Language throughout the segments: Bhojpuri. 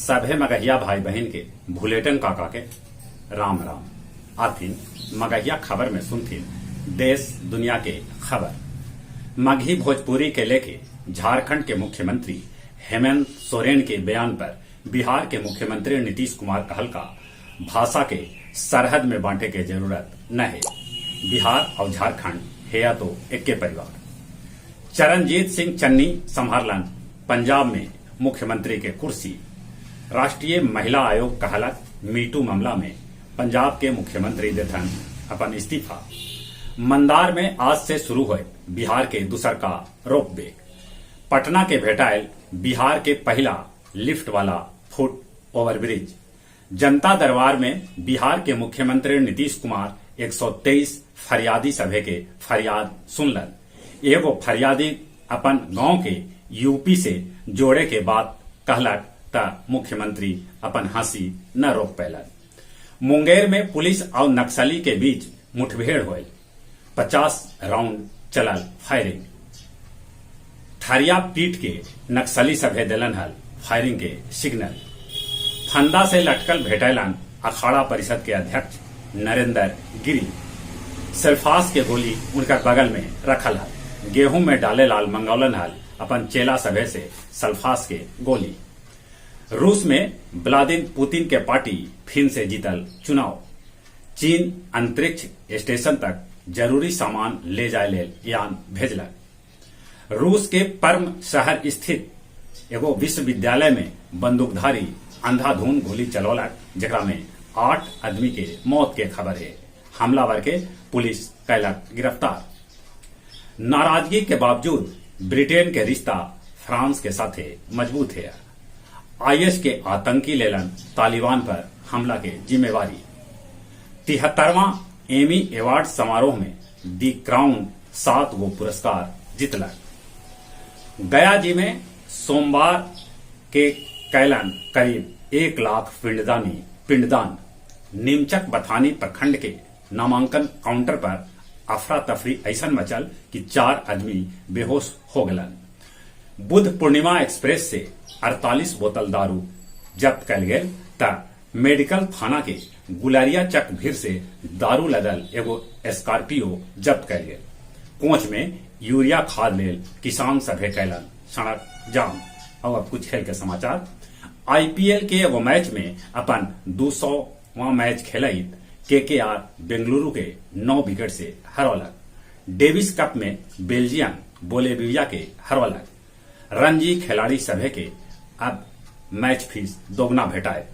सभे मगहिया भाई बहन के भुलेटन काका के राम राम आथिन मगहिया खबर में सुनथिन देश दुनिया के खबर। मगही भोजपुरी के लेके झारखंड के मुख्यमंत्री हेमंत सोरेन के बयान पर बिहार के मुख्यमंत्री नीतीश कुमार कहल का भाषा के सरहद में बांटे के जरूरत न है। बिहार और झारखंड है या तो एक के परिवार। चरणजीत सिंह चन्नी संभारलन पंजाब में मुख्यमंत्री के कुर्सी। राष्ट्रीय महिला आयोग कहलक मीटू मामला में पंजाब के मुख्यमंत्री देथन अपन इस्तीफा। मंदार में आज से शुरू हुए बिहार के दूसर का रोपवे। पटना के भेटायल बिहार के पहला लिफ्ट वाला फुट ओवरब्रिज। जनता दरबार में बिहार के मुख्यमंत्री नीतीश कुमार 123 फरियादी सभे के फरियाद सुनलन। एगो फरियादी अपन गांव के यूपी से जोड़े के बाद कहलक त मुख्यमंत्री अपन हंसी न रोक पैलन। मुंगेर में पुलिस और नक्सली के बीच मुठभेड़ हुई। 50 राउंड चलल फायरिंग। थरिया पीट के नक्सली सभे दिलन हल फायरिंग के सिग्नल। फंदा से लटकल भेटैलन अखाड़ा परिषद के अध्यक्ष नरेंद्र गिरी। सल्फास के गोली उनका बगल में रखल हल। गेहूं में डाले लाल मंगौलन हल अपन चेला सभे से सल्फास के गोली। रूस में व्लादिमीर पुतिन के पार्टी फिर से जीतल चुनाव। चीन अंतरिक्ष स्टेशन तक जरूरी सामान ले जाए ले यान भेजलक। रूस के पर्म शहर स्थित एगो विश्वविद्यालय में बंदूकधारी अंधाधुन गोली चलौलक, जेकरा में 8 आदमी के मौत के खबर है। हमलावर के पुलिस कैलक गिरफ्तार। नाराजगी के बावजूद ब्रिटेन के रिश्ता फ्रांस के साथ मजबूत है। आईएस के आतंकी लेलन तालिबान पर हमला के जिम्मेवारी। 73वां एमी अवार्ड समारोह में दी क्राउन 7 गो पुरस्कार जीतलक। गया जी में सोमवार के कैलन करीब 1 लाख पिंडदान। नीमचक बथानी प्रखंड के नामांकन काउंटर पर अफरा तफरी ऐसन मचल कि 4 आदमी बेहोश हो गलन। बुध पूर्णिमा एक्सप्रेस से 48 बोतल दारू जब्त कल गए त मेडिकल थाना के गुलरिया चक भीड़ से दारू लदल एगो स्कॉर्पियो जब्त कल गए। कोच में यूरिया खाद लेल किसान सभे कैलन सड़क जाम। और अब कुछ खेल के समाचार। आईपीएल के एगो मैच में अपन 200वां मैच खेलत केकेआर बेंगलुरु के 9 विकेट से हरौलक। डेविस कप में बेल्जियम बोलेविया के हरौलक। रणजी खिलाड़ी सभे के अब मैच फीस दोगुना भेटाए।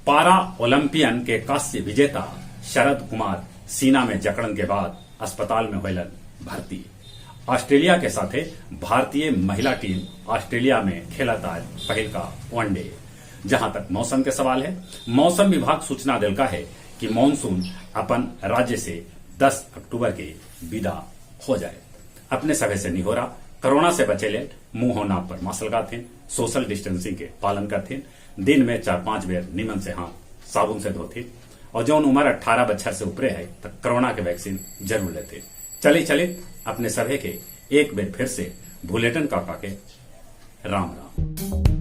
पारा ओलंपियन के कांस्य विजेता शरद कुमार सीना में जकड़न के बाद अस्पताल में होलन भर्ती। ऑस्ट्रेलिया के साथे भारतीय महिला टीम ऑस्ट्रेलिया में खेलत आज पहल का वनडे। जहां तक मौसम के सवाल है, मौसम विभाग सूचना दिलका है कि मानसून अपन राज्य से 10 अक्टूबर के विदा हो जाए। अपने सभे से निहोरा कोरोना से बचे ले मुंह हो नाक पर मास्क लगाते, सोशल डिस्टेंसिंग के पालन करते, दिन में 4-5 बेर नीमन से हाथ साबुन से धोते और जौन उम्र 18 बच्चर से ऊपरे है तो कोरोना के वैक्सीन जरूर लेते। चले अपने सभे के एक बेर फिर से भुलेटन काका के राम राम।